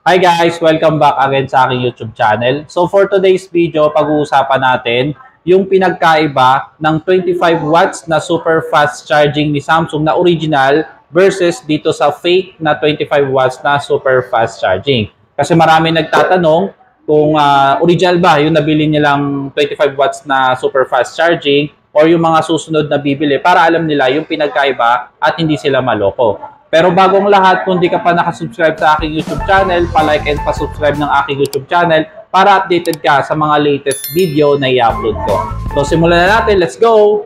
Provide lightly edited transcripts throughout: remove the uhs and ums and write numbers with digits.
Hi guys! Welcome back again sa aking YouTube channel. So for today's video, pag-uusapan natin yung pinagkaiba ng 25 watts na super fast charging ni Samsung na original versus dito sa fake na 25 watts na super fast charging. Kasi marami nagtatanong kung original ba yung nabili nilang 25 watts na super fast charging or yung mga susunod na bibili para alam nila yung pinagkaiba at hindi sila maloko. Pero bagong lahat, kung di ka pa nakasubscribe sa aking YouTube channel, pa-like and pa-subscribe ng aking YouTube channel para updated ka sa mga latest video na i-upload ko. So simulan na natin, let's go!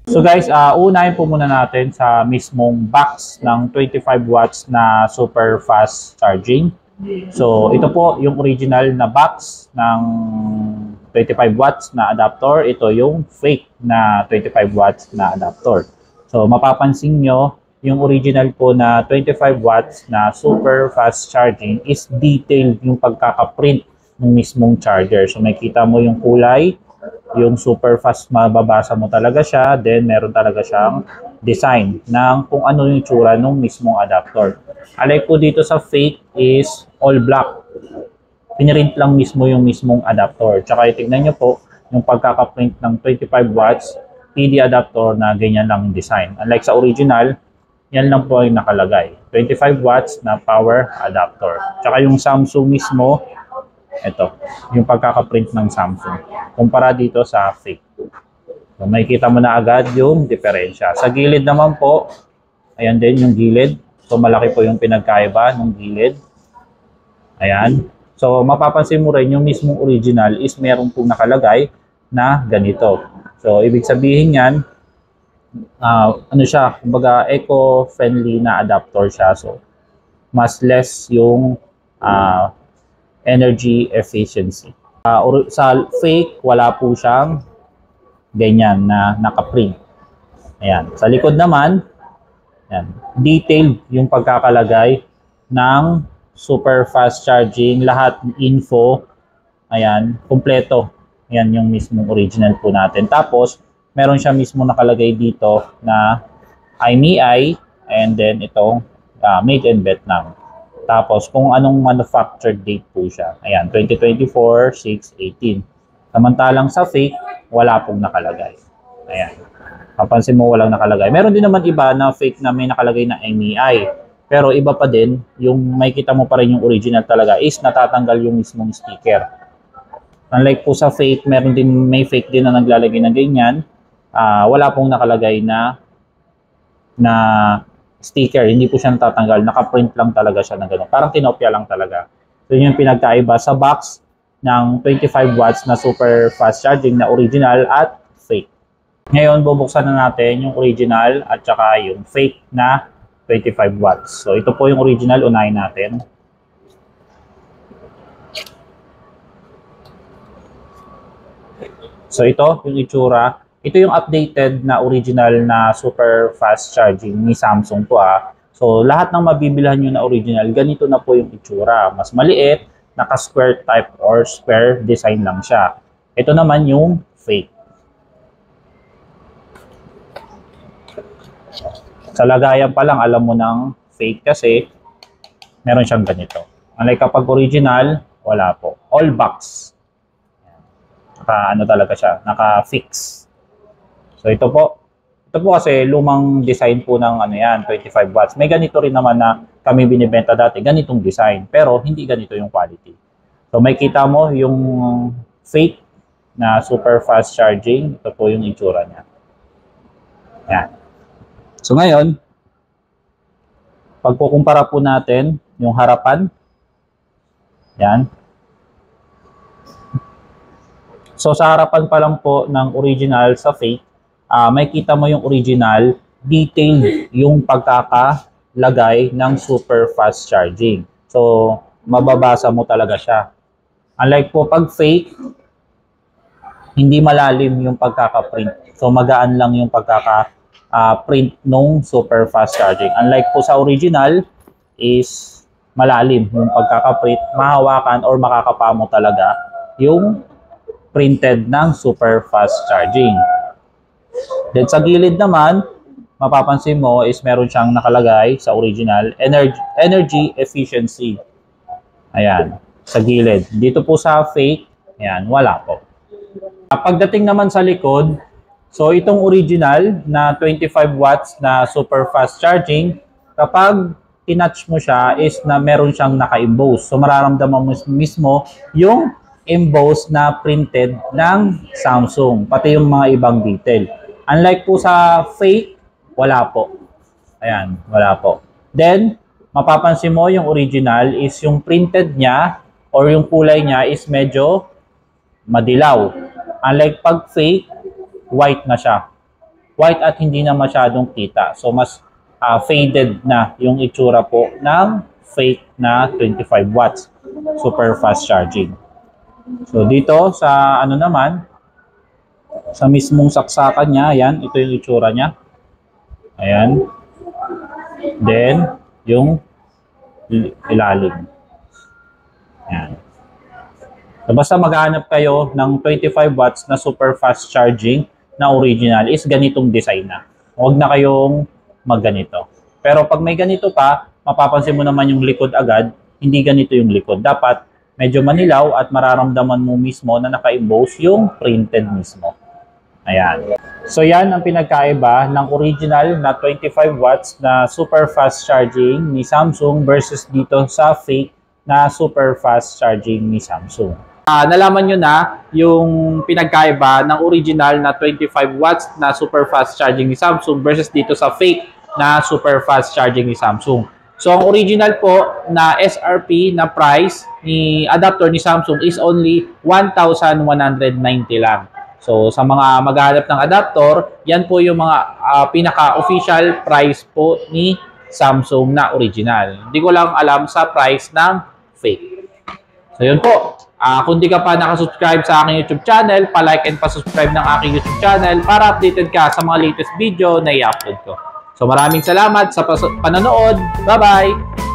So guys, unahin po muna natin sa mismong box ng 25 watts na super fast charging. So ito po yung original na box ng 25 watts na adapter. Ito yung fake na 25 watts na adapter. So mapapansin nyo, yung original po na 25 watts na super fast charging is detailed yung pagkakaprint ng mismong charger. So makita mo yung kulay, yung super fast mababasa mo talaga siya, then meron talaga siyang design ng kung ano yung tsura ng mismong adapter. Alike po dito sa fake is all black. Pinrint lang mismo yung mismong adapter. Tsaka tignan nyo po yung pagkakaprint ng 25 watts PD adapter na ganyan lang yung design. Unlike sa original, yan lang po yung nakalagay. 25 watts na power adapter. Tsaka yung Samsung mismo, ito, yung pagkakaprint ng Samsung. Kumpara dito sa fake. So, makikita mo na agad yung diferensya. Sa gilid naman po, ayan din yung gilid. So malaki po yung pinagkaiba ng gilid. Ayan. So, mapapansin mo rin yung mismong original is meron pong nakalagay na ganito. So, ibig sabihin yan, ano siya, kumbaga eco-friendly na adapter siya. So, mas less yung energy efficiency. Sa fake, wala po siyang ganyan na nakaprint. Ayan. Sa likod naman, ayan, detailed yung pagkakalagay ng super fast charging, lahat info, ayan, kompleto. Ayan yung mismong original po natin. Tapos, meron siya mismo nakalagay dito na IMEI and then itong made in Vietnam. Tapos, kung anong manufactured date po siya. Ayan, 2024, 6/18. Samantalang sa fake, wala pong nakalagay. Ayan. Kapansin mo walang nakalagay. Meron din naman iba na fake na may nakalagay na IMEI. Pero iba pa din, yung makikita mo pa rin yung original talaga is natatanggal yung mismong sticker. Unlike po sa fake, may fake din na naglalagay ng ganyan. Wala pong nakalagay na sticker. Hindi po siya natatanggal. Nakaprint lang talaga siya na gano'n. Parang tinopya lang talaga. So yun yung pinagkaiba sa box ng 25 watts na super fast charging na original at fake. Ngayon, bubuksan na natin yung original at saka yung fake na 25 watts. So, ito po yung original. Unahin natin. So, ito yung itsura. Ito yung updated na original na super fast charging ni Samsung po. So, lahat ng mabibilhan nyo na original, ganito na po yung itsura. Mas maliit, naka-square type or square design lang siya. Ito naman yung fake. Sa lagayan pa lang, alam mo ng fake kasi meron siyang ganito. Unlike kapag original, wala po. All box. Ano talaga siya, naka-fix. So ito po kasi lumang design po ng 25 watts. May ganito rin naman na kami binibenta dati, ganitong design. Pero hindi ganito yung quality. So may kita mo yung fake na super fast charging. Ito po yung itsura niya. Yan. So ngayon, pagkukumpara po natin yung harapan, yan. So sa harapan pa lang po ng original sa fake, may kita mo yung original, detailed yung pagkakalagay ng super fast charging. So mababasa mo talaga siya. Unlike po pag fake, hindi malalim yung pagkakaprint. So magaan lang yung print nung super fast charging. Unlike po sa original is malalim yung pagkakaprint, mahawakan or makakapa mo talaga yung printed ng super fast charging. Then sa gilid naman, mapapansin mo is meron siyang nakalagay sa original, energy efficiency. Ayan, sa gilid. Dito po sa fake, ayan, wala po. Pagdating naman sa likod, so itong original na 25 watts na super fast charging, kapag tinouch mo siya is na meron siyang naka-emboss. So mararamdaman mo mismo yung emboss na printed ng Samsung, pati yung mga ibang detail. Unlike po sa fake, wala po. Ayan, wala po. Then, mapapansin mo yung original is yung printed niya or yung kulay niya is medyo madilaw. Unlike pag fake, white na siya. White at hindi na masyadong kita. So, mas faded na yung itsura po ng fake na 25 watts super fast charging. So, dito sa ano naman, sa mismong saksakan niya, ayan, ito yung itsura niya. Ayan. Then, yung ilalim. Ayan. So, basta maghanap kayo ng 25 watts na super fast charging na original is ganitong design na. Huwag na kayong magganito. Pero pag may ganito pa, mapapansin mo naman yung likod agad, hindi ganito yung likod. Dapat medyo manilaw at mararamdaman mo mismo na naka-emboss yung printed mismo. Ayan. So yan ang pinagkaiba ng original na 25 watts na super fast charging ni Samsung versus dito sa fake na super fast charging ni Samsung. Nalaman nyo na yung pinagkaiba ng original na 25 watts na super fast charging ni Samsung versus dito sa fake na super fast charging ni Samsung. So ang original po na SRP na price ni adapter ni Samsung is only 1,190 lang. So, sa mga maghahanap ng adapter, yan po yung mga pinaka-official price po ni Samsung na original. Hindi ko lang alam sa price ng fake. So, yun po. Kung di ka pa nakasubscribe sa aking YouTube channel, pa-like and pa-subscribe ng aking YouTube channel para updated ka sa mga latest video na i-upload ko. So, maraming salamat sa panonood. Bye-bye!